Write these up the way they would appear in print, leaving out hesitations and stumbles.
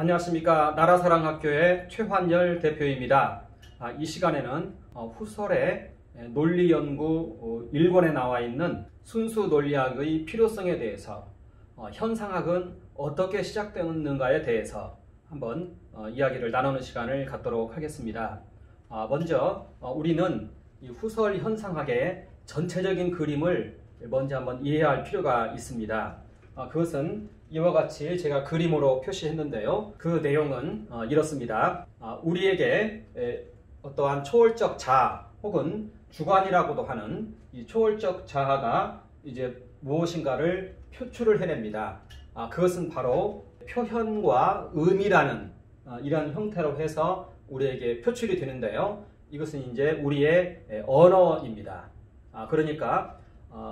안녕하십니까. 나라사랑학교의 최환열 대표입니다. 이 시간에는 후설의 논리연구 1권에 나와 있는 순수 논리학의 필요성에 대해서 현상학은 어떻게 시작되는가에 대해서 한번 이야기를 나누는 시간을 갖도록 하겠습니다. 먼저 우리는 이 후설 현상학의 전체적인 그림을 먼저 한번 이해할 필요가 있습니다. 그것은 이와 같이 제가 그림으로 표시했는데요. 그 내용은 이렇습니다. 우리에게 어떠한 초월적 자아 혹은 주관이라고도 하는 이 초월적 자아가 이제 무엇인가를 표출을 해냅니다. 그것은 바로 표현과 의미라는 이런 형태로 해서 우리에게 표출이 되는데요. 이것은 이제 우리의 언어입니다. 그러니까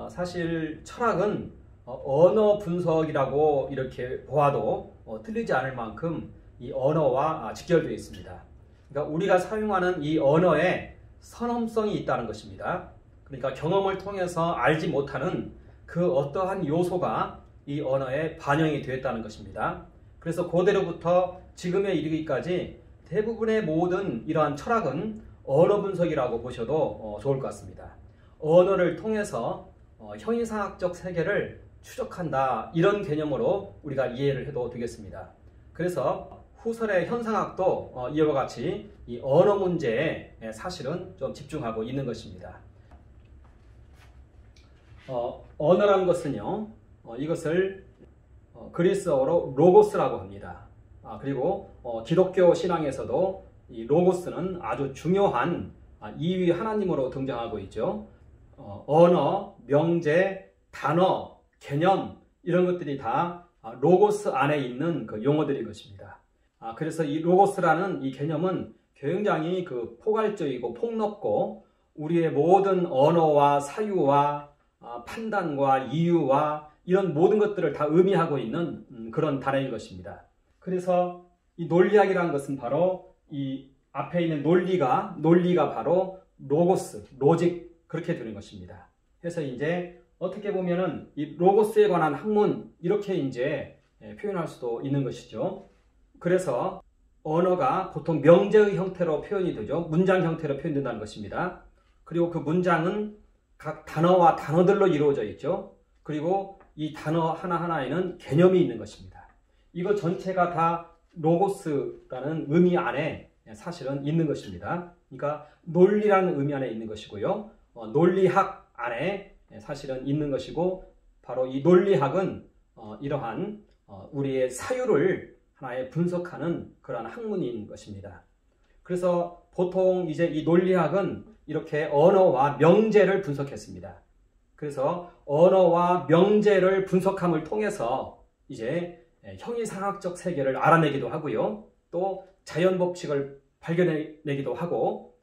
사실 철학은 언어 분석이라고 이렇게 보아도 틀리지 않을 만큼 이 언어와 직결되어 있습니다. 그러니까 우리가 사용하는 이 언어에 선험성이 있다는 것입니다. 그러니까 경험을 통해서 알지 못하는 그 어떠한 요소가 이 언어에 반영이 되었다는 것입니다. 그래서 고대로부터 지금에 이르기까지 대부분의 모든 이러한 철학은 언어 분석이라고 보셔도 좋을 것 같습니다. 언어를 통해서 형이상학적 세계를 추적한다, 이런 개념으로 우리가 이해를 해도 되겠습니다. 그래서 후설의 현상학도 이와 같이 이 언어 문제에 사실은 좀 집중하고 있는 것입니다. 언어라는 것은요, 이것을 그리스어로 로고스라고 합니다. 그리고 기독교 신앙에서도 이 로고스는 아주 중요한 2위 하나님으로 등장하고 있죠. 언어, 명제, 단어, 개념, 이런 것들이 다 로고스 안에 있는 그 용어들인 것입니다. 그래서 이 로고스라는 이 개념은 굉장히 포괄적이고 폭넓고 우리의 모든 언어와 사유와 판단과 이유와 이런 모든 것들을 다 의미하고 있는 그런 단어인 것입니다. 그래서 이 논리학이라는 것은 바로 이 앞에 있는 논리가 바로 로고스, 로직, 그렇게 되는 것입니다. 그래서 이제 어떻게 보면은 이 로고스에 관한 학문, 이렇게 이제 표현할 수도 있는 것이죠. 그래서 언어가 보통 명제의 형태로 표현이 되죠. 문장 형태로 표현된다는 것입니다. 그리고 그 문장은 각 단어와 단어들로 이루어져 있죠. 그리고 이 단어 하나하나에는 개념이 있는 것입니다. 이거 전체가 다 로고스라는 의미 안에 사실은 있는 것입니다. 그러니까 논리라는 의미 안에 있는 것이고요. 논리학 안에 사실은 있는 것이고, 바로 이 논리학은 이러한 우리의 사유를 하나의 분석하는 그러한 학문인 것입니다. 그래서 보통 이제 이 논리학은 이렇게 언어와 명제를 분석했습니다. 그래서 언어와 명제를 분석함을 통해서 이제 형이상학적 세계를 알아내기도 하고요. 또 자연 법칙을 발견해내기도 하고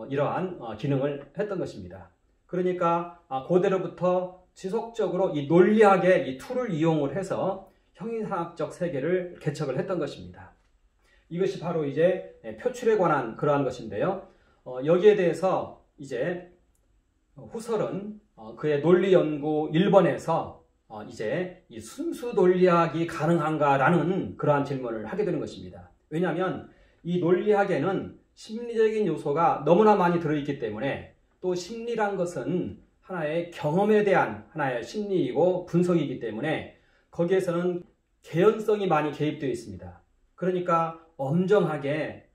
이러한 기능을 했던 것입니다. 그러니까 고대로부터 지속적으로 이 논리학의 이 툴을 이용을 해서 형이상학적 세계를 개척을 했던 것입니다. 이것이 바로 이제 표출에 관한 그러한 것인데요. 여기에 대해서 이제 후설은 그의 논리연구 1번에서 이제 이 순수 논리학이 가능한가라는 그러한 질문을 하게 되는 것입니다. 왜냐하면 이 논리학에는 심리적인 요소가 너무나 많이 들어있기 때문에, 또 심리란 것은 하나의 경험에 대한 하나의 심리이고 분석이기 때문에 거기에서는 개연성이 많이 개입되어 있습니다. 그러니까 엄정하게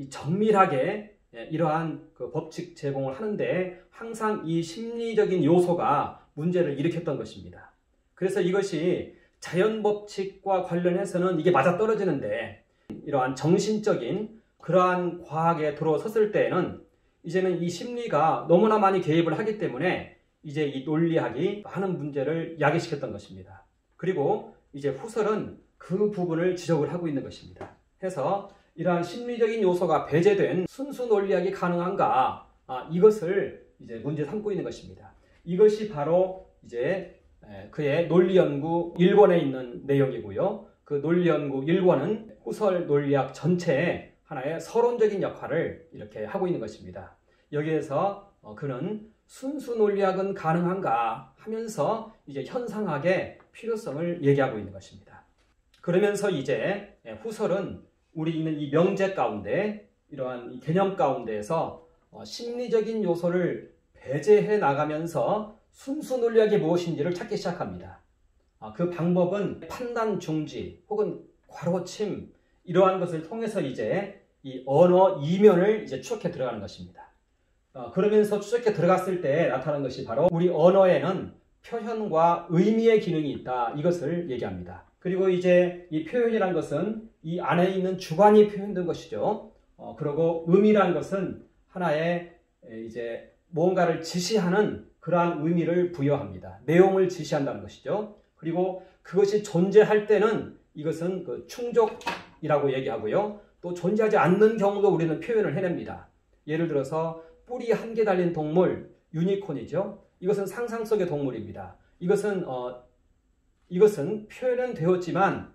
정밀하게 이러한 법칙 제공을 하는데 항상 이 심리적인 요소가 문제를 일으켰던 것입니다. 그래서 이것이 자연 법칙과 관련해서는 이게 맞아떨어지는데, 이러한 정신적인 그러한 과학에 들어섰을 때에는 이제는 이 심리가 너무나 많이 개입을 하기 때문에 이제 이 논리학이 많은 문제를 야기시켰던 것입니다. 그리고 이제 후설은 그 부분을 지적을 하고 있는 것입니다. 해서 이러한 심리적인 요소가 배제된 순수 논리학이 가능한가, 이것을 이제 문제 삼고 있는 것입니다. 이것이 바로 이제 그의 논리연구 1권에 있는 내용이고요. 그 논리연구 1권은 후설 논리학 전체에 하나의 서론적인 역할을 이렇게 하고 있는 것입니다. 여기에서 그는 순수 논리학은 가능한가 하면서 이제 현상학의 필요성을 얘기하고 있는 것입니다. 그러면서 이제 후설은 우리 있는 이 명제 가운데 이러한 이 개념 가운데에서 심리적인 요소를 배제해 나가면서 순수 논리학이 무엇인지를 찾기 시작합니다. 그 방법은 판단 중지 혹은 괄호침 이러한 것을 통해서 이제 이 언어 이면을 이제 추적해 들어가는 것입니다. 그러면서 추적해 들어갔을 때 나타나는 것이 바로 우리 언어에는 표현과 의미의 기능이 있다, 이것을 얘기합니다. 그리고 이제 이 표현이란 것은 이 안에 있는 주관이 표현된 것이죠. 그리고 의미란 것은 하나의 이제 무언가를 지시하는 그러한 의미를 부여합니다. 내용을 지시한다는 것이죠. 그리고 그것이 존재할 때는 이것은 그 충족이라고 얘기하고요. 또 존재하지 않는 경우도 우리는 표현을 해냅니다. 예를 들어서 뿔이 한 개 달린 동물, 유니콘이죠. 이것은 상상 속의 동물입니다. 이것은 표현은 되었지만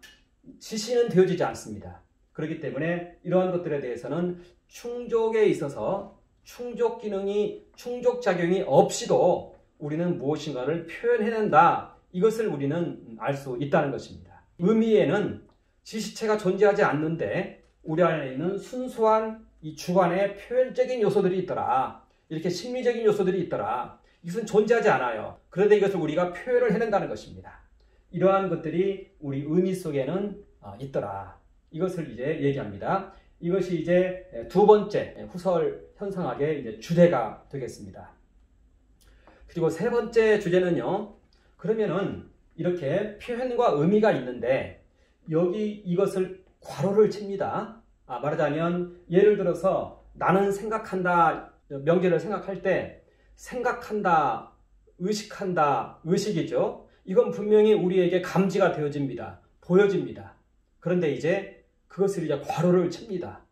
지시는 되어지지 않습니다. 그렇기 때문에 이러한 것들에 대해서는 충족에 있어서 충족 작용이 없이도 우리는 무엇인가를 표현해낸다. 이것을 우리는 알 수 있다는 것입니다. 의미에는 지시체가 존재하지 않는데 우리 안에 있는 순수한 이 주관의 표현적인 요소들이 있더라. 이렇게 심리적인 요소들이 있더라. 이것은 존재하지 않아요. 그런데 이것을 우리가 표현을 해낸다는 것입니다. 이러한 것들이 우리 의미 속에는 있더라. 이것을 이제 얘기합니다. 이것이 이제 두 번째 후설 현상학의 이제 주제가 되겠습니다. 그리고 세 번째 주제는요. 그러면은 이렇게 표현과 의미가 있는데 여기 이것을 괄호를 칩니다. 말하자면 예를 들어서 나는 생각한다, 명제를 생각할 때 생각한다, 의식한다, 의식이죠. 이건 분명히 우리에게 감지가 되어집니다. 보여집니다. 그런데 이제 그것을 이제 괄호를 칩니다.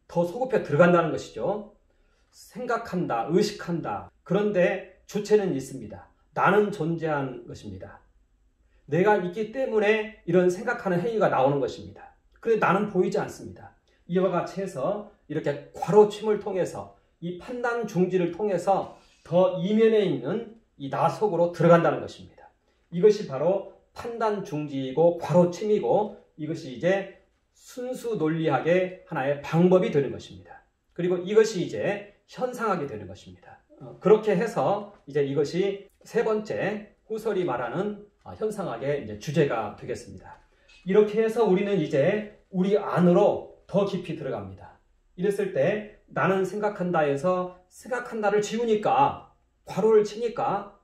더 소급해 들어간다는 것이죠. 생각한다, 의식한다. 그런데 주체는 있습니다. 나는 존재한 것입니다. 내가 있기 때문에 이런 생각하는 행위가 나오는 것입니다. 그런데 나는 보이지 않습니다. 이와 같이 해서 이렇게 괄호침을 통해서 이 판단 중지를 통해서 더 이면에 있는 이 나 속으로 들어간다는 것입니다. 이것이 바로 판단 중지이고 괄호침이고 이것이 이제 순수 논리학의 하나의 방법이 되는 것입니다. 그리고 이것이 이제 현상학이 되는 것입니다. 그렇게 해서 이제 이것이 세 번째 후설이 말하는 현상학의 이제 주제가 되겠습니다. 이렇게 해서 우리는 이제 우리 안으로 더 깊이 들어갑니다. 이랬을 때 나는 생각한다에서 생각한다를 지우니까 괄호를 치니까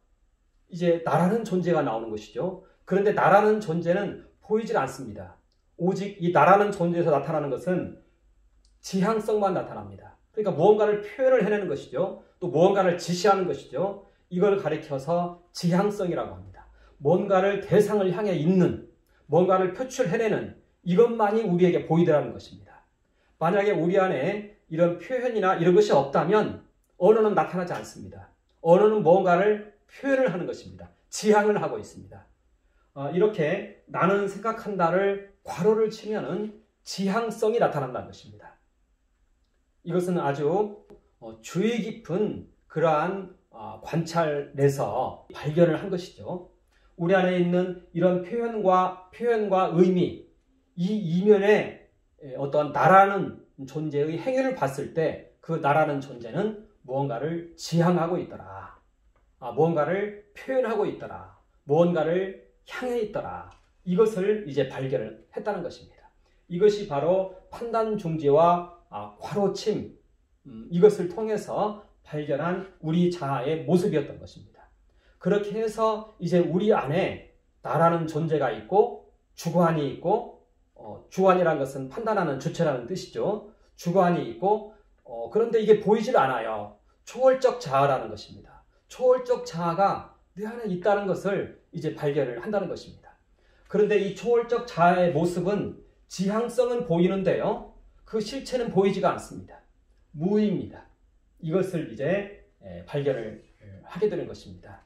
이제 나라는 존재가 나오는 것이죠. 그런데 나라는 존재는 보이질 않습니다. 오직 이 나라는 존재에서 나타나는 것은 지향성만 나타납니다. 그러니까 무언가를 표현을 해내는 것이죠. 또 무언가를 지시하는 것이죠. 이걸 가리켜서 지향성이라고 합니다. 뭔가를 대상을 향해 있는, 뭔가를 표출해내는 이것만이 우리에게 보이더라는 것입니다. 만약에 우리 안에 이런 표현이나 이런 것이 없다면 언어는 나타나지 않습니다. 언어는 뭔가를 표현을 하는 것입니다. 지향을 하고 있습니다. 이렇게 나는 생각한다를 괄호를 치면은 지향성이 나타난다는 것입니다. 이것은 아주 주의 깊은 그러한 관찰에서 발견을 한 것이죠. 우리 안에 있는 이런 표현과 의미, 이 이면에 어떤 나라는 존재의 행위를 봤을 때 그 나라는 존재는 무언가를 지향하고 있더라. 무언가를 표현하고 있더라. 무언가를 향해 있더라. 이것을 이제 발견을 했다는 것입니다. 이것이 바로 판단 중지와 괄호침, 이것을 통해서 발견한 우리 자아의 모습이었던 것입니다. 그렇게 해서 이제 우리 안에 나라는 존재가 있고 주관이 있고 주관이라는 것은 판단하는 주체라는 뜻이죠. 주관이 있고 그런데 이게 보이질 않아요. 초월적 자아라는 것입니다. 초월적 자아가 내 안에 있다는 것을 이제 발견을 한다는 것입니다. 그런데 이 초월적 자아의 모습은 지향성은 보이는데요. 그 실체는 보이지가 않습니다. 무의입니다. 이것을 이제 발견을 하게 되는 것입니다.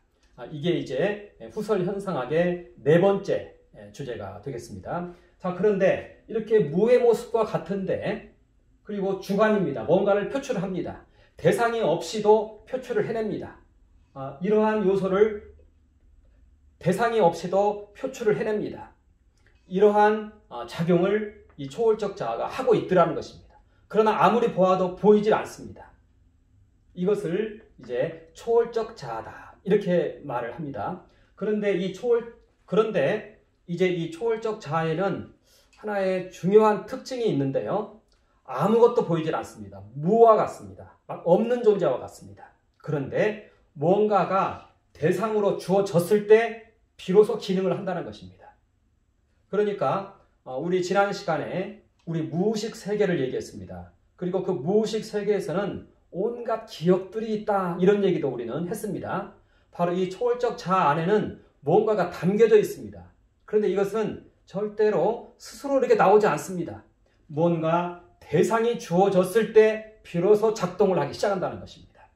이게 이제 후설 현상학의 네 번째 주제가 되겠습니다. 자, 그런데 이렇게 무의 모습과 같은데 그리고 주관입니다. 뭔가를 표출합니다. 대상이 없이도 표출을 해냅니다. 이러한 요소를 대상이 없이도 표출을 해냅니다. 이러한 작용을 이 초월적 자아가 하고 있더라는 것입니다. 그러나 아무리 보아도 보이질 않습니다. 이것을 이제 초월적 자아다 이렇게 말을 합니다. 그런데 이제 이 초월적 자아에는 하나의 중요한 특징이 있는데요. 아무것도 보이질 않습니다. 무와 같습니다. 막 없는 존재와 같습니다. 그런데 뭔가가 대상으로 주어졌을 때 비로소 기능을 한다는 것입니다. 그러니까 우리 지난 시간에 우리 무의식 세계를 얘기했습니다. 그리고 그 무의식 세계에서는 온갖 기억들이 있다 이런 얘기도 우리는 했습니다. 바로 이 초월적 자아 안에는 뭔가가 담겨져 있습니다. 그런데 이것은 절대로 스스로 이렇게 나오지 않습니다. 뭔가 대상이 주어졌을 때 비로소 작동을 하기 시작한다는 것입니다.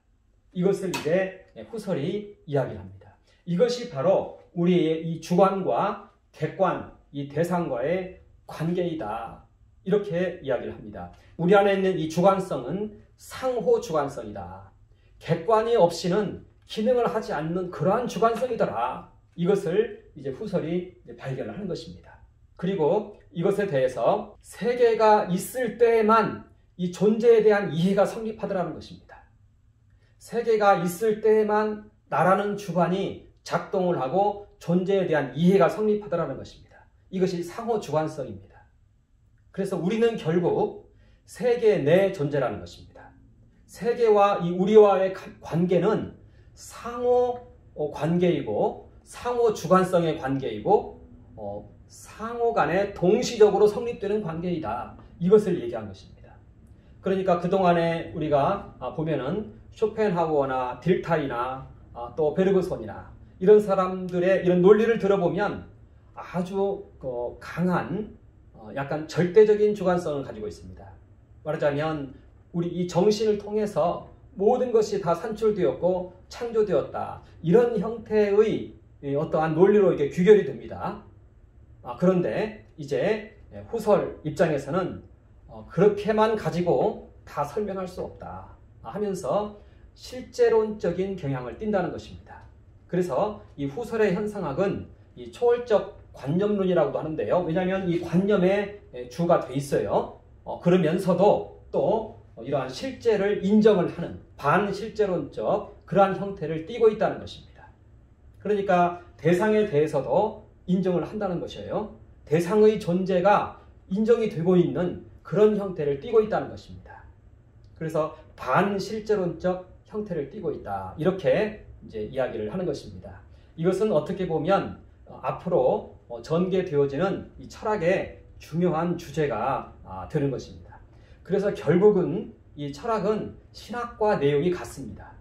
이것을 이제 후설이 이야기를 합니다. 이것이 바로 우리의 이 주관과 객관, 이 대상과의 관계이다. 이렇게 이야기를 합니다. 우리 안에 있는 이 주관성은 상호 주관성이다. 객관이 없이는 기능을 하지 않는 그러한 주관성이더라. 이것을 이제 후설이 발견을 하는 것입니다. 그리고 이것에 대해서 세계가 있을 때에만 이 존재에 대한 이해가 성립하더라는 것입니다. 세계가 있을 때에만 나라는 주관이 작동을 하고 존재에 대한 이해가 성립하더라는 것입니다. 이것이 상호 주관성입니다. 그래서 우리는 결국 세계 내 존재라는 것입니다. 세계와 이 우리와의 관계는 상호 관계이고 상호 주관성의 관계이고 상호 간에 동시적으로 성립되는 관계이다. 이것을 얘기한 것입니다. 그러니까 그동안에 우리가 보면은 쇼펜하우어나 딜타이나 또 베르그손이나 이런 사람들의 이런 논리를 들어보면 아주 강한 약간 절대적인 주관성을 가지고 있습니다. 말하자면 우리 이 정신을 통해서 모든 것이 다 산출되었고 창조되었다. 이런 형태의 어떠한 논리로 이게 규결이 됩니다. 그런데 이제 후설 입장에서는 그렇게만 가지고 다 설명할 수 없다 하면서 실제론적인 경향을 띈다는 것입니다. 그래서 이 후설의 현상학은 이 초월적 관념론이라고도 하는데요. 왜냐하면 이 관념에 주가 돼 있어요. 그러면서도 또 이러한 실제를 인정을 하는 반실제론적 그러한 형태를 띠고 있다는 것입니다. 그러니까 대상에 대해서도 인정을 한다는 것이에요. 대상의 존재가 인정이 되고 있는 그런 형태를 띠고 있다는 것입니다. 그래서 반실제론적 형태를 띠고 있다. 이렇게 이제 이야기를 하는 것입니다. 이것은 어떻게 보면 앞으로 전개되어지는 이 철학의 중요한 주제가 되는 것입니다. 그래서 결국은 이 철학은 신학과 내용이 같습니다.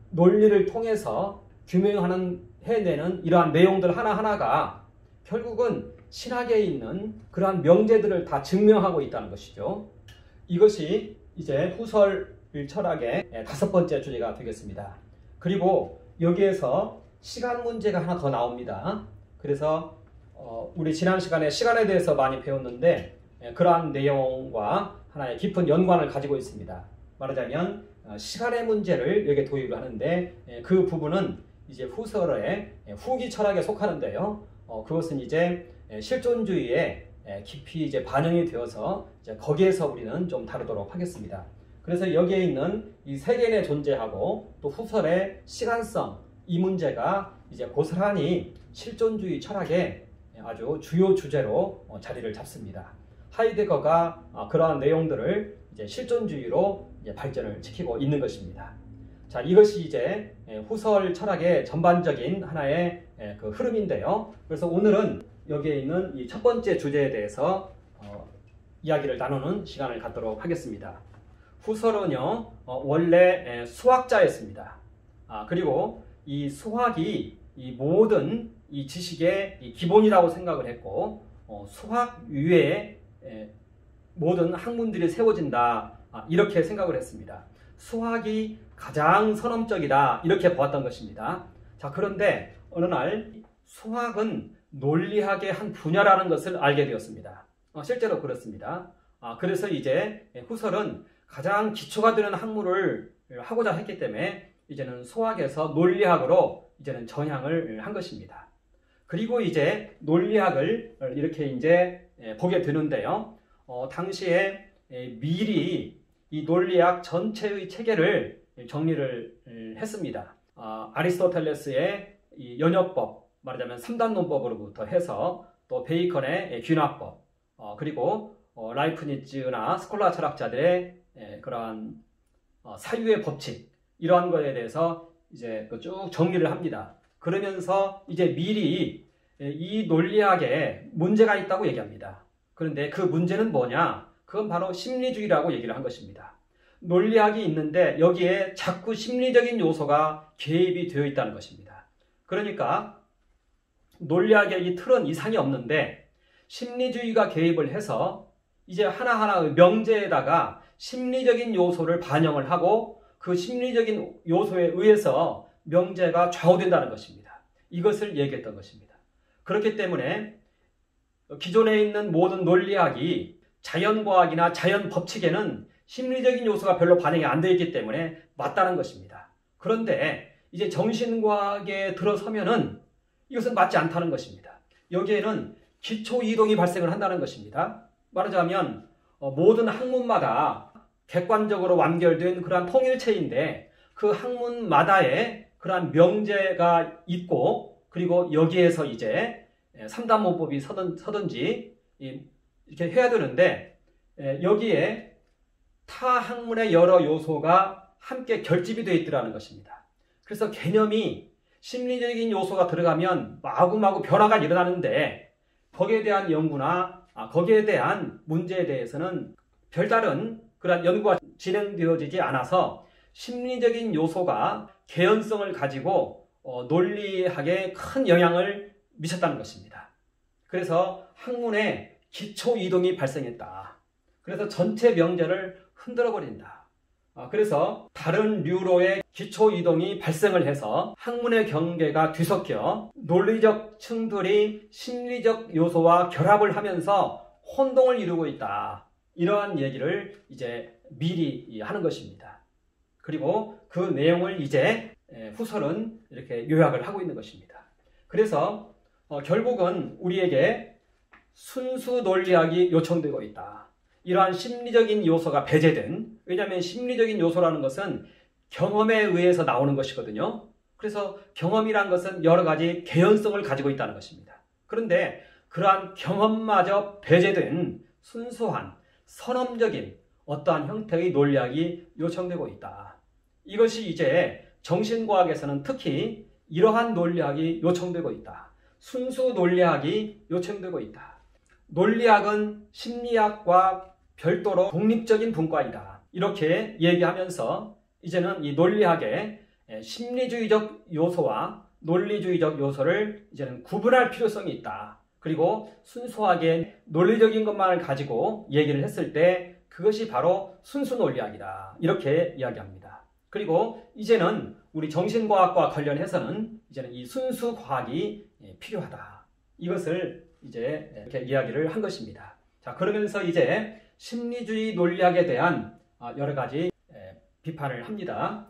논리를 통해서 해내는 이러한 내용들 하나하나가 결국은 신학에 있는 그러한 명제들을 다 증명하고 있다는 것이죠. 이것이 이제 후설 철학의 5번째 주제가 되겠습니다. 그리고 여기에서 시간 문제가 하나 더 나옵니다. 그래서 우리 지난 시간에 시간에 대해서 많이 배웠는데 그러한 내용과 하나의 깊은 연관을 가지고 있습니다. 말하자면 시간의 문제를 여기에 도입을 하는데 그 부분은 이제 후설의 후기 철학에 속하는데요. 그것은 이제 실존주의에 깊이 이제 반영이 되어서 이제 거기에서 우리는 좀 다루도록 하겠습니다. 그래서 여기에 있는 이 세계의 존재하고 또 후설의 시간성 이 문제가 이제 고스란히 실존주의 철학의 아주 주요 주제로 자리를 잡습니다. 하이데거가 그러한 내용들을 이제 실존주의로 이제 발전을 시키고 있는 것입니다. 자, 이것이 이제 후설 철학의 전반적인 하나의 그 흐름인데요. 그래서 오늘은 여기에 있는 이 첫 번째 주제에 대해서 이야기를 나누는 시간을 갖도록 하겠습니다. 후설은요, 원래 수학자였습니다. 그리고 이 수학이 이 모든 이 지식의 이 기본이라고 생각을 했고, 수학 위에 모든 학문들이 세워진다. 이렇게 생각을 했습니다. 수학이 가장 선언적이다. 이렇게 보았던 것입니다. 자, 그런데 어느 날 수학은 논리학의 한 분야라는 것을 알게 되었습니다. 실제로 그렇습니다. 그래서 이제 후설은 가장 기초가 되는 학문을 하고자 했기 때문에 이제는 수학에서 논리학으로 이제는 전향을 한 것입니다. 그리고 이제 논리학을 이렇게 이제 보게 되는데요. 당시에 밀이 이 논리학 전체의 체계를 정리를 했습니다. 아리스토텔레스의 이 연역법, 말하자면 3단 논법으로부터 해서 또 베이컨의 균합법, 그리고 라이프니츠나 스콜라 철학자들의 그러한 사유의 법칙, 이러한 것에 대해서 이제 쭉 정리를 합니다. 그러면서 이제 밀이 이 논리학에 문제가 있다고 얘기합니다. 그런데 그 문제는 뭐냐? 그건 바로 심리주의라고 얘기를 한 것입니다. 논리학이 있는데 여기에 자꾸 심리적인 요소가 개입이 되어 있다는 것입니다. 그러니까 논리학의 이 틀은 이상이 없는데 심리주의가 개입을 해서 이제 하나하나의 명제에다가 심리적인 요소를 반영을 하고 그 심리적인 요소에 의해서 명제가 좌우된다는 것입니다. 이것을 얘기했던 것입니다. 그렇기 때문에 기존에 있는 모든 논리학이 자연과학이나 자연법칙에는 심리적인 요소가 별로 반영이 안 되어 있기 때문에 맞다는 것입니다. 그런데 이제 정신과학에 들어서면은 이것은 맞지 않다는 것입니다. 여기에는 기초이동이 발생을 한다는 것입니다. 말하자면 모든 학문마다 객관적으로 완결된 그러한 통일체인데 그 학문마다의 그러한 명제가 있고 그리고 여기에서 이제 3단 문법이 서든지 이렇게 해야 되는데 여기에 타 학문의 여러 요소가 함께 결집이 되어 있더라는 것입니다. 그래서 개념이 심리적인 요소가 들어가면 마구마구 변화가 일어나는데 거기에 대한 연구나 거기에 대한 문제에 대해서는 별다른 그런 연구가 진행되어지지 않아서 심리적인 요소가 개연성을 가지고 논리학에 큰 영향을 미쳤다는 것입니다. 그래서 학문에 기초 이동이 발생했다. 그래서 전체 명제를 흔들어 버린다. 그래서 다른 류로의 기초 이동이 발생을 해서 학문의 경계가 뒤섞여 논리적 층들이 심리적 요소와 결합을 하면서 혼동을 이루고 있다. 이러한 얘기를 이제 미리 하는 것입니다. 그리고 그 내용을 이제 후설은 이렇게 요약을 하고 있는 것입니다. 그래서 결국은 우리에게 순수 논리학이 요청되고 있다. 이러한 심리적인 요소가 배제된, 왜냐하면 심리적인 요소라는 것은 경험에 의해서 나오는 것이거든요. 그래서 경험이란 것은 여러 가지 개연성을 가지고 있다는 것입니다. 그런데 그러한 경험마저 배제된 순수한 선험적인 어떠한 형태의 논리학이 요청되고 있다. 이것이 이제 정신과학에서는 특히 이러한 논리학이 요청되고 있다. 순수 논리학이 요청되고 있다. 논리학은 심리학과 별도로 독립적인 분과이다. 이렇게 얘기하면서 이제는 이 논리학의 심리주의적 요소와 논리주의적 요소를 이제는 구분할 필요성이 있다. 그리고 순수하게 논리적인 것만을 가지고 얘기를 했을 때 그것이 바로 순수 논리학이다. 이렇게 이야기합니다. 그리고 이제는 우리 정신과학과 관련해서는 이제는 이 순수 과학이 필요하다. 이것을 이제 이렇게 이야기를 한 것입니다. 자, 그러면서 이제 심리주의 논리학에 대한 여러 가지 비판을 합니다.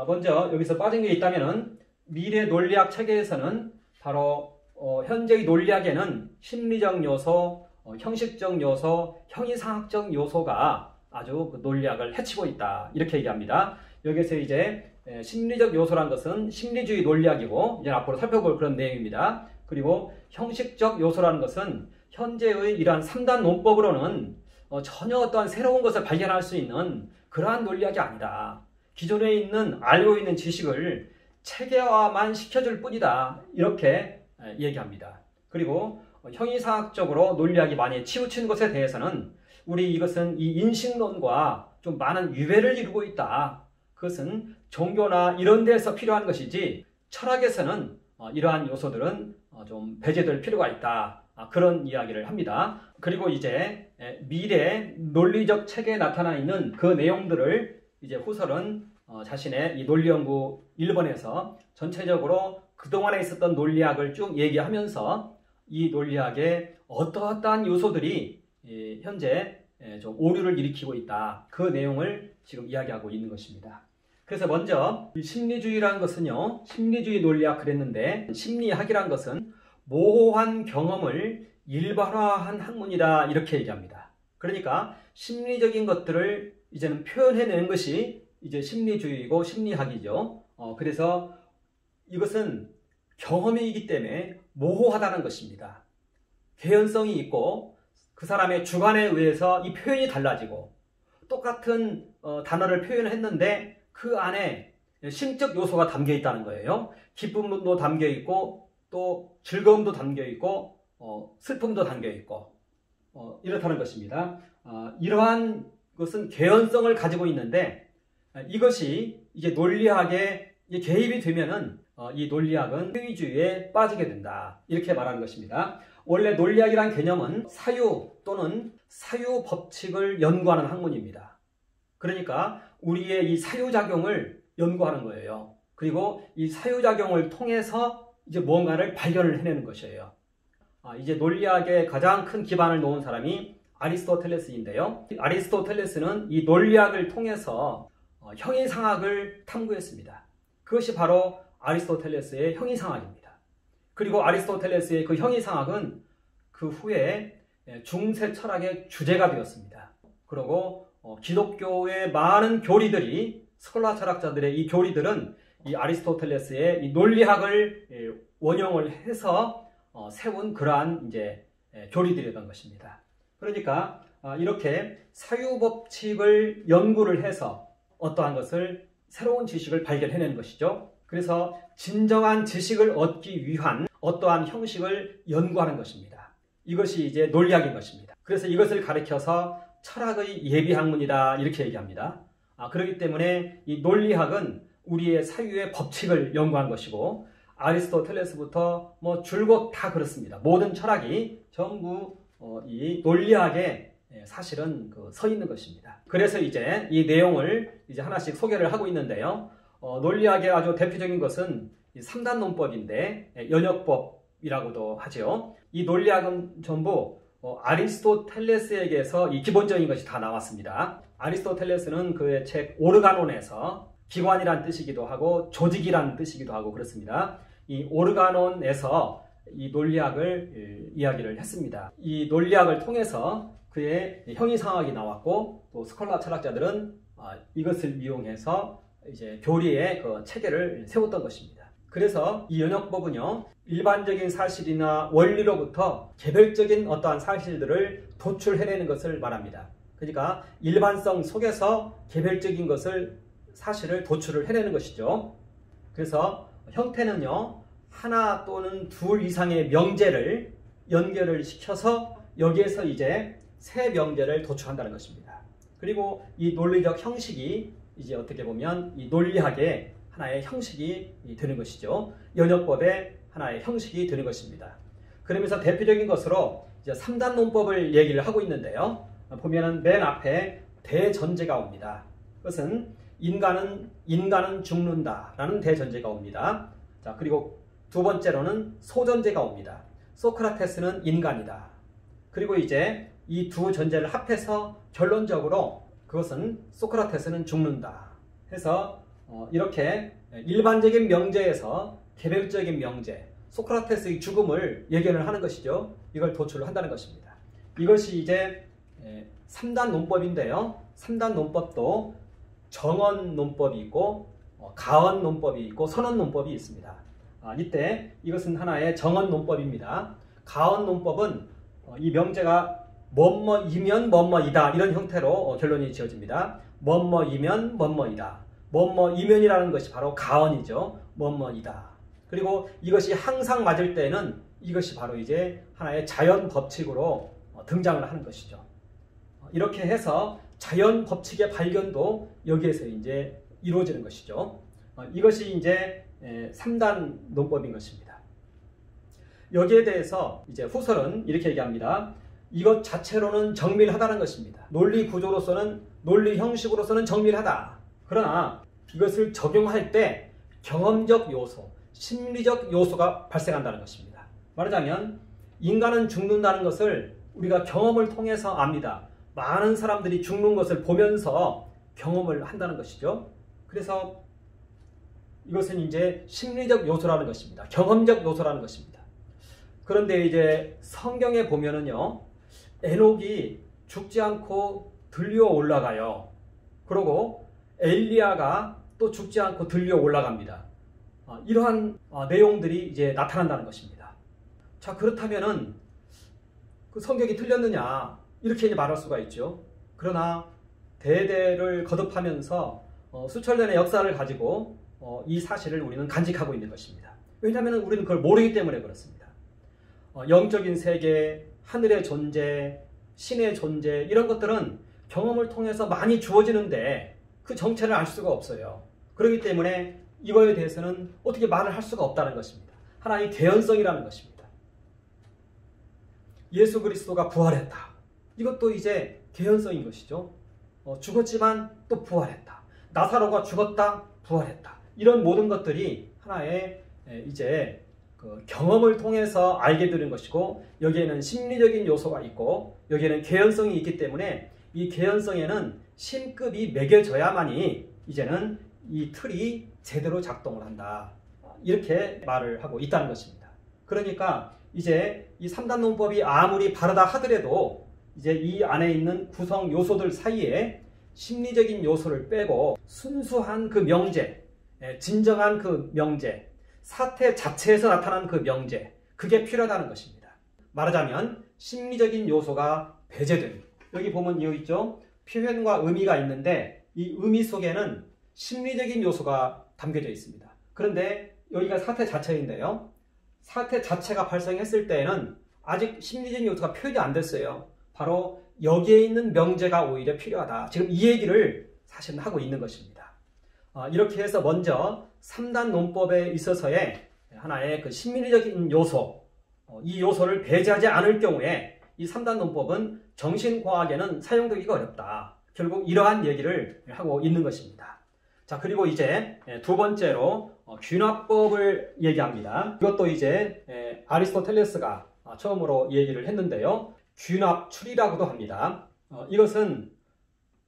먼저 여기서 빠진 게 있다면은 미래 논리학 체계에서는 바로 현재의 논리학에는 심리적 요소, 형식적 요소, 형이상학적 요소가 아주 그 논리학을 해치고 있다. 이렇게 얘기합니다. 여기서 이제 심리적 요소란 것은 심리주의 논리학이고 이제 앞으로 살펴볼 그런 내용입니다. 그리고 형식적 요소라는 것은 현재의 이러한 3단 논법으로는 전혀 어떠한 새로운 것을 발견할 수 있는 그러한 논리학이 아니다. 기존에 있는 알고 있는 지식을 체계화만 시켜줄 뿐이다. 이렇게 얘기합니다. 그리고 형이상학적으로 논리학이 많이 치우친 것에 대해서는 우리 이것은 이 인식론과 좀 많은 유배를 이루고 있다. 그것은 종교나 이런 데서 필요한 것이지 철학에서는 이러한 요소들은 좀 배제될 필요가 있다. 그런 이야기를 합니다. 그리고 이제 미래 논리적 체계에 나타나 있는 그 내용들을 이제 후설은 자신의 이 논리연구 1번에서 전체적으로 그동안에 있었던 논리학을 쭉 얘기하면서 이 논리학의 어떠한 요소들이 현재 좀 오류를 일으키고 있다. 그 내용을 지금 이야기하고 있는 것입니다. 그래서 먼저 심리주의라는 것은요, 심리주의 논리학 그랬는데 심리학이란 것은 모호한 경험을 일반화한 학문이다 이렇게 얘기합니다. 그러니까 심리적인 것들을 이제는 표현해내는 것이 이제 심리주의이고 심리학이죠. 그래서 이것은 경험이기 때문에 모호하다는 것입니다. 개연성이 있고 그 사람의 주관에 의해서 이 표현이 달라지고 똑같은 단어를 표현했는데 그 안에 심적 요소가 담겨 있다는 거예요. 기쁨도 담겨 있고 또 즐거움도 담겨 있고 슬픔도 담겨 있고 이렇다는 것입니다. 이러한 것은 개연성을 가지고 있는데 이것이 이제 논리학에 개입이 되면은 이 논리학은 회의주의에 빠지게 된다 이렇게 말하는 것입니다. 원래 논리학이란 개념은 사유 또는 사유 법칙을 연구하는 학문입니다. 그러니까 우리의 이 사유작용을 연구하는 거예요. 그리고 이 사유작용을 통해서 이제 뭔가를 발견을 해내는 것이에요. 이제 논리학의 가장 큰 기반을 놓은 사람이 아리스토텔레스인데요. 아리스토텔레스는 이 논리학을 통해서 형이상학을 탐구했습니다. 그것이 바로 아리스토텔레스의 형이상학입니다. 그리고 아리스토텔레스의 그 형이상학은 그 후에 중세 철학의 주제가 되었습니다. 그리고 기독교의 많은 교리들이 스콜라 철학자들의 이 교리들은 이 아리스토텔레스의 이 논리학을 원형을 해서 세운 그러한 이제 교리들이었던 것입니다. 그러니까 이렇게 사유법칙을 연구를 해서 어떠한 것을 새로운 지식을 발견해내는 것이죠. 그래서 진정한 지식을 얻기 위한 어떠한 형식을 연구하는 것입니다. 이것이 이제 논리학인 것입니다. 그래서 이것을 가리켜서 철학의 예비학문이다 이렇게 얘기합니다. 그렇기 때문에 이 논리학은 우리의 사유의 법칙을 연구한 것이고 아리스토텔레스부터 줄곧 다 그렇습니다. 모든 철학이 전부 이 논리학에 사실은 서 있는 것입니다. 그래서 이제 이 내용을 이제 하나씩 소개를 하고 있는데요. 논리학의 아주 대표적인 것은 이 3단 논법인데 연역법이라고도 하죠. 이 논리학은 전부 아리스토텔레스에게서 이 기본적인 것이 다 나왔습니다. 아리스토텔레스는 그의 책 오르가논에서 기관이란 뜻이기도 하고 조직이란 뜻이기도 하고 그렇습니다. 이 오르가논에서 이 논리학을 이야기를 했습니다. 이 논리학을 통해서 그의 형이상학이 나왔고 또 스콜라 철학자들은 이것을 이용해서 이제 교리의 그 체계를 세웠던 것입니다. 그래서 이 연역법은요, 일반적인 사실이나 원리로부터 개별적인 어떠한 사실들을 도출해내는 것을 말합니다. 그러니까 일반성 속에서 개별적인 사실을 도출을 해내는 것이죠. 그래서 형태는요, 하나 또는 둘 이상의 명제를 연결을 시켜서 여기에서 이제 세 명제를 도출한다는 것입니다. 그리고 이 논리적 형식이 이제 어떻게 보면 이 논리학의 하나의 형식이 되는 것이죠. 연역법의 하나의 형식이 되는 것입니다. 그러면서 대표적인 것으로 이제 3단 논법을 얘기를 하고 있는데요. 보면은 맨 앞에 대전제가 옵니다. 그것은 인간은 죽는다라는 대전제가 옵니다. 자, 그리고 두 번째로는 소전제가 옵니다. 소크라테스는 인간이다. 그리고 이제 이 두 전제를 합해서 결론적으로 그것은 소크라테스는 죽는다 해서 이렇게 일반적인 명제에서 개별적인 명제, 소크라테스의 죽음을 예견을 하는 것이죠. 이걸 도출을 한다는 것입니다. 이것이 이제 3단 논법인데요. 3단 논법도 정언 논법이 있고 가언 논법이 있고 선언 논법이 있습니다. 이때 이것은 하나의 정언 논법입니다. 가언 논법은 이 명제가 뭐뭐이면 뭐뭐이다 이런 형태로 결론이 지어집니다. 뭐뭐이면 뭐뭐이다. 뭐뭐이면이라는 것이 바로 가언이죠. 뭐뭐이다. 그리고 이것이 항상 맞을 때는 이것이 바로 이제 하나의 자연 법칙으로 등장을 하는 것이죠. 이렇게 해서 자연 법칙의 발견도 여기에서 이제 이루어지는 것이죠. 이것이 이제 3단 논법인 것입니다. 여기에 대해서 이제 후설은 이렇게 얘기합니다. 이것 자체로는 정밀하다는 것입니다. 논리 구조로서는, 논리 형식으로서는 정밀하다. 그러나 이것을 적용할 때 경험적 요소, 심리적 요소가 발생한다는 것입니다. 말하자면 인간은 죽는다는 것을 우리가 경험을 통해서 압니다. 많은 사람들이 죽는 것을 보면서 경험을 한다는 것이죠. 그래서 이것은 이제 심리적 요소라는 것입니다. 경험적 요소라는 것입니다. 그런데 이제 성경에 보면은요, 에녹이 죽지 않고 들려 올라가요. 그리고 엘리야가 또 죽지 않고 들려 올라갑니다. 이러한 내용들이 이제 나타난다는 것입니다. 자, 그렇다면은 그 성경이 틀렸느냐, 이렇게 이제 말할 수가 있죠. 그러나 대대를 거듭하면서 수천 년의 역사를 가지고 이 사실을 우리는 간직하고 있는 것입니다. 왜냐하면 우리는 그걸 모르기 때문에 그렇습니다. 영적인 세계, 하늘의 존재, 신의 존재, 이런 것들은 경험을 통해서 많이 주어지는데 그 정체를 알 수가 없어요. 그렇기 때문에 이거에 대해서는 어떻게 말을 할 수가 없다는 것입니다. 하나의 개연성이라는 것입니다. 예수 그리스도가 부활했다. 이것도 이제 개연성인 것이죠. 죽었지만 또 부활했다. 나사로가 죽었다, 부활했다. 이런 모든 것들이 하나의 이제 그 경험을 통해서 알게 되는 것이고, 여기에는 심리적인 요소가 있고 여기에는 개연성이 있기 때문에 이 개연성에는 신급이 매겨져야만이 이제는 이 틀이 제대로 작동을 한다. 이렇게 말을 하고 있다는 것입니다. 그러니까 이제 이 3단 논법이 아무리 바르다 하더라도 이제 이 안에 있는 구성 요소들 사이에 심리적인 요소를 빼고 순수한 그 명제, 진정한 그 명제, 사태 자체에서 나타난 그 명제, 그게 필요하다는 것입니다. 말하자면 심리적인 요소가 배제됩니다. 여기 보면 여기 있죠? 표현과 의미가 있는데 이 의미 속에는 심리적인 요소가 담겨져 있습니다. 그런데 여기가 사태 자체인데요. 사태 자체가 발생했을 때에는 아직 심리적인 요소가 표현이 안 됐어요. 바로 여기에 있는 명제가 오히려 필요하다. 지금 이 얘기를 사실은 하고 있는 것입니다. 이렇게 해서 먼저 3단 논법에 있어서의 하나의 그 심리적인 요소, 이 요소를 배제하지 않을 경우에 이 3단 논법은 정신과학에는 사용되기가 어렵다. 결국 이러한 얘기를 하고 있는 것입니다. 자, 그리고 이제 두 번째로 균합법을 얘기합니다. 이것도 이제 아리스토텔레스가 처음으로 얘기를 했는데요. 균합출이라고도 합니다. 이것은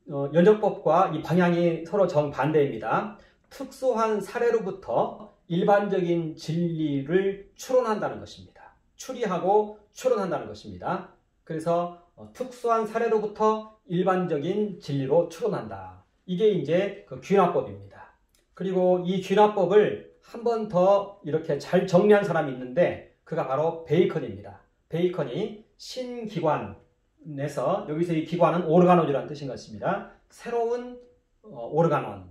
연역법과 이 방향이 서로 정반대입니다. 특수한 사례로부터 일반적인 진리를 추론한다는 것입니다. 추리하고 추론한다는 것입니다. 그래서 특수한 사례로부터 일반적인 진리로 추론한다. 이게 이제 그 균합법입니다. 그리고 이 균합법을 한 번 더 이렇게 잘 정리한 사람이 있는데 그가 바로 베이컨입니다. 베이컨이 신기관에서, 여기서 이 기관은 오르가노즈라는 뜻인 것입니다. 새로운 오르가논,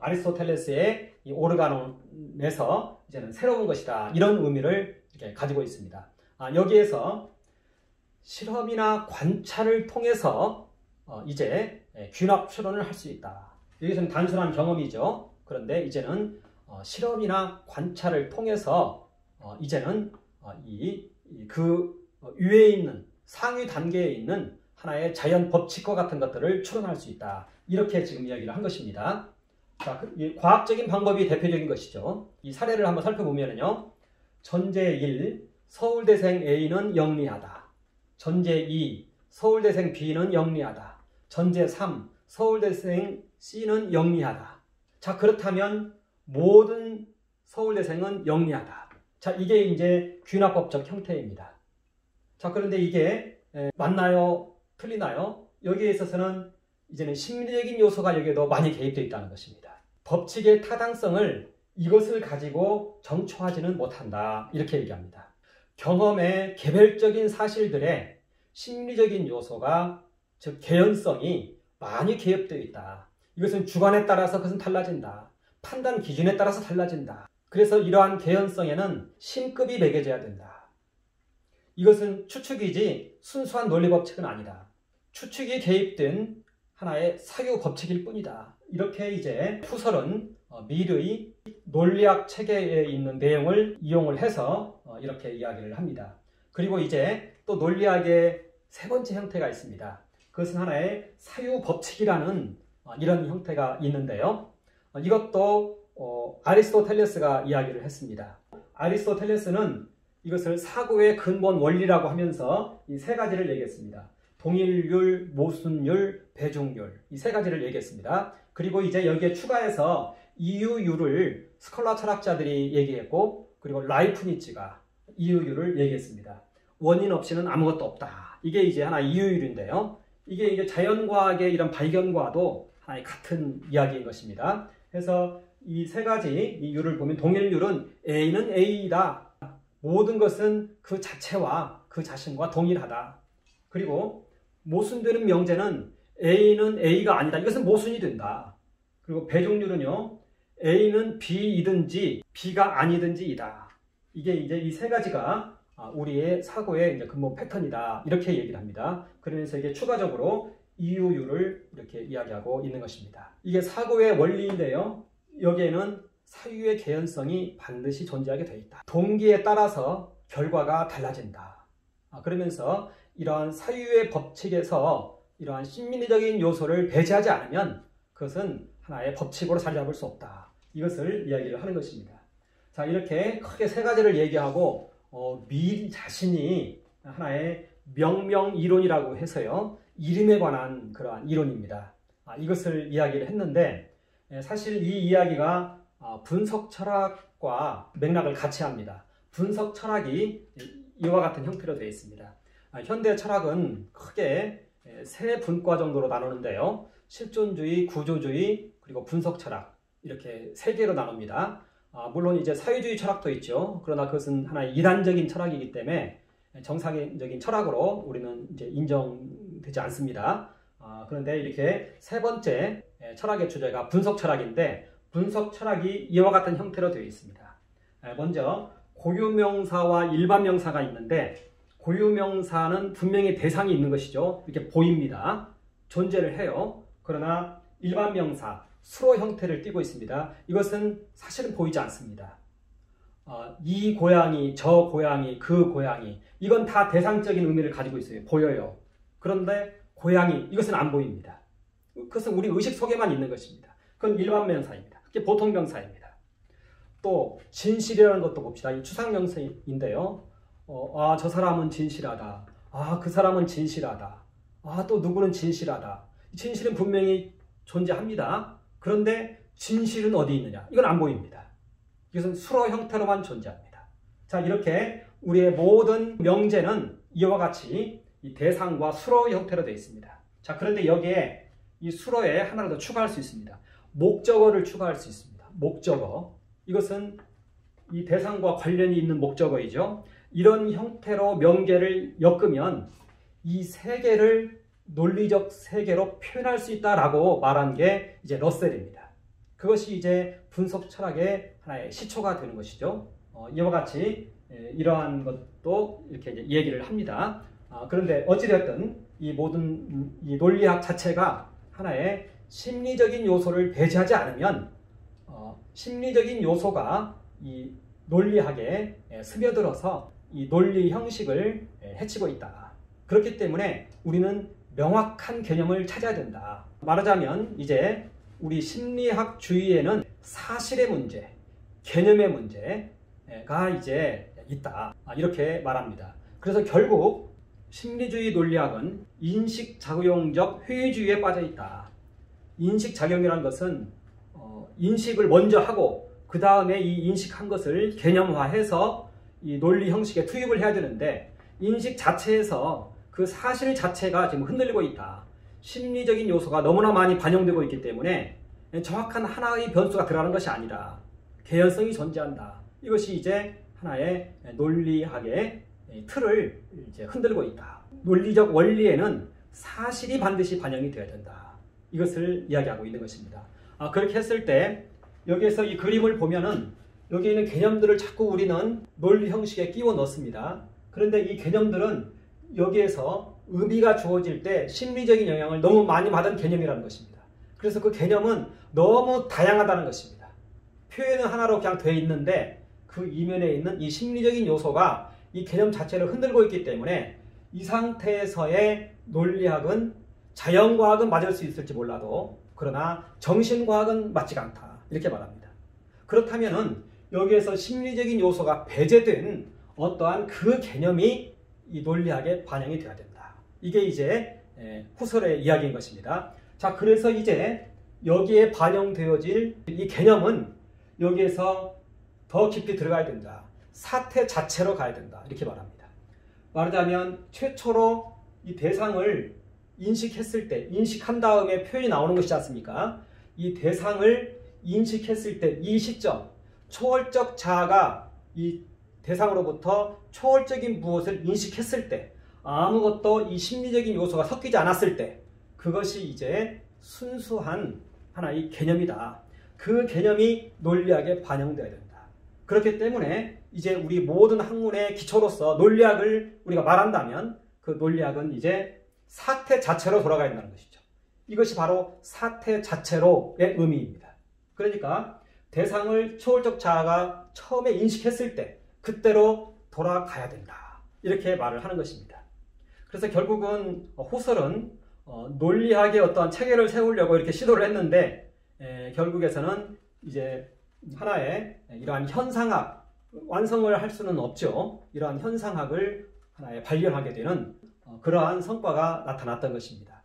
아리스토텔레스의 이 오르가논에서 이제는 새로운 것이다. 이런 의미를 이렇게 가지고 있습니다. 여기에서 실험이나 관찰을 통해서 이제 균합 추론을 할 수 있다. 여기서는 단순한 경험이죠. 그런데 이제는 실험이나 관찰을 통해서 이제는 그 위에 있는 상위 단계에 있는 하나의 자연 법칙과 같은 것들을 추론할 수 있다. 이렇게 지금 이야기를 한 것입니다. 자, 과학적인 방법이 대표적인 것이죠. 이 사례를 한번 살펴보면요. 전제 1, 서울대생 A는 영리하다. 전제 2, 서울대생 B는 영리하다. 전제 3, 서울대생 C는 영리하다. 자, 그렇다면 모든 서울대생은 영리하다. 자, 이게 이제 균합법적 형태입니다. 자, 그런데 이게 맞나요? 틀리나요? 여기에 있어서는 이제는 심리적인 요소가 여기에도 많이 개입되어 있다는 것입니다. 법칙의 타당성을 이것을 가지고 정초하지는 못한다. 이렇게 얘기합니다. 경험의 개별적인 사실들의 심리적인 요소가, 즉 개연성이 많이 개입되어 있다. 이것은 주관에 따라서 그것은 달라진다. 판단 기준에 따라서 달라진다. 그래서 이러한 개연성에는 신급이 매겨져야 된다. 이것은 추측이지 순수한 논리 법칙은 아니다. 추측이 개입된 하나의 사유 법칙일 뿐이다. 이렇게 이제 푸설은 밀의 논리학 체계에 있는 내용을 이용을 해서 이렇게 이야기를 합니다. 그리고 이제 또 논리학의 세 번째 형태가 있습니다. 그것은 하나의 사유 법칙이라는 이런 형태가 있는데요. 이것도 아리스토텔레스가 이야기를 했습니다. 아리스토텔레스는 이것을 사고의 근본 원리라고 하면서 이 세 가지를 얘기했습니다. 동일률, 모순율, 배중률, 이 세 가지를 얘기했습니다. 그리고 이제 여기에 추가해서 이유율을 스콜라 철학자들이 얘기했고, 그리고 라이프니츠가 이유율을 얘기했습니다. 원인 없이는 아무것도 없다. 이게 이제 하나의 이유율인데요. 이게 이제 자연과학의 이런 발견과도 하나의 같은 이야기인 것입니다. 그래서 이 세 가지 이 율을 보면 동일률은 A는 A이다. 모든 것은 그 자체와 그 자신과 동일하다. 그리고 모순되는 명제는 A는 A가 아니다. 이것은 모순이 된다. 그리고 배종률은요, A는 B이든지 B가 아니든지이다. 이게 이제 이 세 가지가 우리의 사고의 이제 근본 패턴이다. 이렇게 얘기를 합니다. 그러면서 이게 추가적으로 이유율을 이렇게 이야기하고 있는 것입니다. 이게 사고의 원리인데요. 여기에는 사유의 개연성이 반드시 존재하게 되어 있다. 동기에 따라서 결과가 달라진다. 그러면서 이러한 사유의 법칙에서 이러한 심리적인 요소를 배제하지 않으면 그것은 하나의 법칙으로 자리 잡을 수 없다. 이것을 이야기를 하는 것입니다. 자, 이렇게 크게 세 가지를 얘기하고 미 자신이 하나의 명명이론이라고 해서요. 이름에 관한 그러한 이론입니다. 이것을 이야기를 했는데 사실 이 이야기가 분석 철학과 맥락을 같이 합니다. 분석 철학이 이와 같은 형태로 되어 있습니다. 현대 철학은 크게 세 분과 정도로 나누는데요. 실존주의, 구조주의, 그리고 분석 철학 이렇게 세 개로 나눕니다. 물론 이제 사회주의 철학도 있죠. 그러나 그것은 하나의 이단적인 철학이기 때문에 정상적인 철학으로 우리는 이제 인정되지 않습니다. 그런데 이렇게 세 번째 철학의 주제가 분석 철학인데 분석 철학이 이와 같은 형태로 되어 있습니다. 먼저 고유명사와 일반명사가 있는데 고유명사는 분명히 대상이 있는 것이죠. 이렇게 보입니다. 존재를 해요. 그러나 일반명사, 수로 형태를 띠고 있습니다. 이것은 사실은 보이지 않습니다. 이 고양이, 저 고양이, 그 고양이 이건 다 대상적인 의미를 가지고 있어요. 보여요. 그런데 고양이 이것은 안 보입니다. 그것은 우리 의식 속에만 있는 것입니다. 그건 일반명사입니다. 그게 보통명사입니다. 또 진실이라는 것도 봅시다. 이 추상명사인데요. 저 사람은 진실하다. 그 사람은 진실하다. 또 누구는 진실하다. 진실은 분명히 존재합니다. 그런데 진실은 어디 있느냐? 이건 안 보입니다. 이것은 수로 형태로만 존재합니다. 자, 이렇게 우리의 모든 명제는 이와 같이 이 대상과 수로 형태로 되어 있습니다. 자, 그런데 여기에 이 수로에 하나를 더 추가할 수 있습니다. 목적어를 추가할 수 있습니다. 목적어. 이것은 이 대상과 관련이 있는 목적어이죠. 이런 형태로 명제를 엮으면 이 세계를 논리적 세계로 표현할 수 있다라고 말한 게 이제 러셀입니다. 그것이 이제 분석 철학의 하나의 시초가 되는 것이죠. 이와 같이 이러한 것도 이렇게 이제 얘기를 합니다. 그런데 어찌되었든 이 모든 이 논리학 자체가 하나의 심리적인 요소를 배제하지 않으면 심리적인 요소가 이 논리학에 스며들어서 이 논리 형식을 해치고 있다. 그렇기 때문에 우리는 명확한 개념을 찾아야 된다. 말하자면 이제 우리 심리학주의에는 사실의 문제, 개념의 문제가 이제 있다. 이렇게 말합니다. 그래서 결국 심리주의 논리학은 인식작용적 회의주의에 빠져 있다. 인식작용이라는 것은 인식을 먼저 하고 그 다음에 이 인식한 것을 개념화해서 이 논리 형식에 투입을 해야 되는데 인식 자체에서 그 사실 자체가 지금 흔들리고 있다. 심리적인 요소가 너무나 많이 반영되고 있기 때문에 정확한 하나의 변수가 들어가는 것이 아니라 개연성이 존재한다. 이것이 이제 하나의 논리학의 틀을 이제 흔들고 있다. 논리적 원리에는 사실이 반드시 반영이 되어야 된다. 이것을 이야기하고 있는 것입니다. 그렇게 했을 때 여기에서 이 그림을 보면은 여기 있는 개념들을 자꾸 우리는 논리 형식에 끼워 넣습니다. 그런데 이 개념들은 여기에서 의미가 주어질 때 심리적인 영향을 너무 많이 받은 개념이라는 것입니다. 그래서 그 개념은 너무 다양하다는 것입니다. 표현은 하나로 그냥 돼 있는데 그 이면에 있는 이 심리적인 요소가 이 개념 자체를 흔들고 있기 때문에 이 상태에서의 논리학은 자연과학은 맞을 수 있을지 몰라도 그러나 정신과학은 맞지가 않다. 이렇게 말합니다. 그렇다면은 여기에서 심리적인 요소가 배제된 어떠한 그 개념이 이 논리학에 반영이 되어야 된다. 이게 이제 후설의 이야기인 것입니다. 자, 그래서 이제 여기에 반영되어질 이 개념은 여기에서 더 깊이 들어가야 된다. 사태 자체로 가야 된다. 이렇게 말합니다. 말하자면 최초로 이 대상을 인식했을 때, 인식한 다음에 표현이 나오는 것이지 않습니까? 이 대상을 인식했을 때 이 시점, 초월적 자아가 이 대상으로부터 초월적인 무엇을 인식했을 때, 아무것도 이 심리적인 요소가 섞이지 않았을 때, 그것이 이제 순수한 하나의 개념이다. 그 개념이 논리학에 반영되어야 된다. 그렇기 때문에 이제 우리 모든 학문의 기초로서 논리학을 우리가 말한다면 그 논리학은 이제 사태 자체로 돌아가야 된다는 것이죠. 이것이 바로 사태 자체로의 의미입니다. 그러니까 대상을 초월적 자아가 처음에 인식했을 때 그때로 돌아가야 된다. 이렇게 말을 하는 것입니다. 그래서 결국은 후설은 논리학의 어떤 체계를 세우려고 이렇게 시도를 했는데 결국에서는 이제 하나의 이러한 현상학, 완성을 할 수는 없죠. 이러한 현상학을 하나의 발견하게 되는 그러한 성과가 나타났던 것입니다.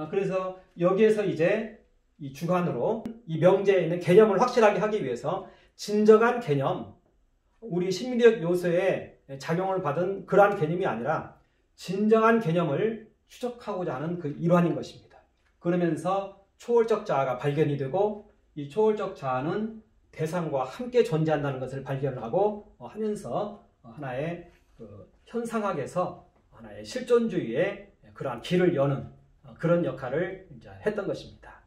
그래서 여기에서 이제 이 주관으로 이 명제에 있는 개념을 확실하게 하기 위해서 진정한 개념, 우리 심리적 요소에 작용을 받은 그러한 개념이 아니라 진정한 개념을 추적하고자 하는 그 일환인 것입니다. 그러면서 초월적 자아가 발견이 되고 이 초월적 자아는 대상과 함께 존재한다는 것을 발견하고 하면서 하나의 그 현상학에서 하나의 실존주의의 그러한 길을 여는 그런 역할을 이제 했던 것입니다.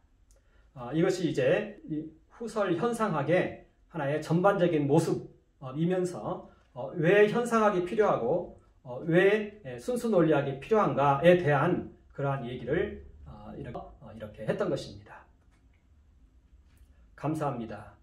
이것이 이제 이 후설 현상학의 하나의 전반적인 모습이면서 왜 현상학이 필요하고 왜 순수 논리학이 필요한가에 대한 그러한 얘기를 이렇게 했던 것입니다. 감사합니다.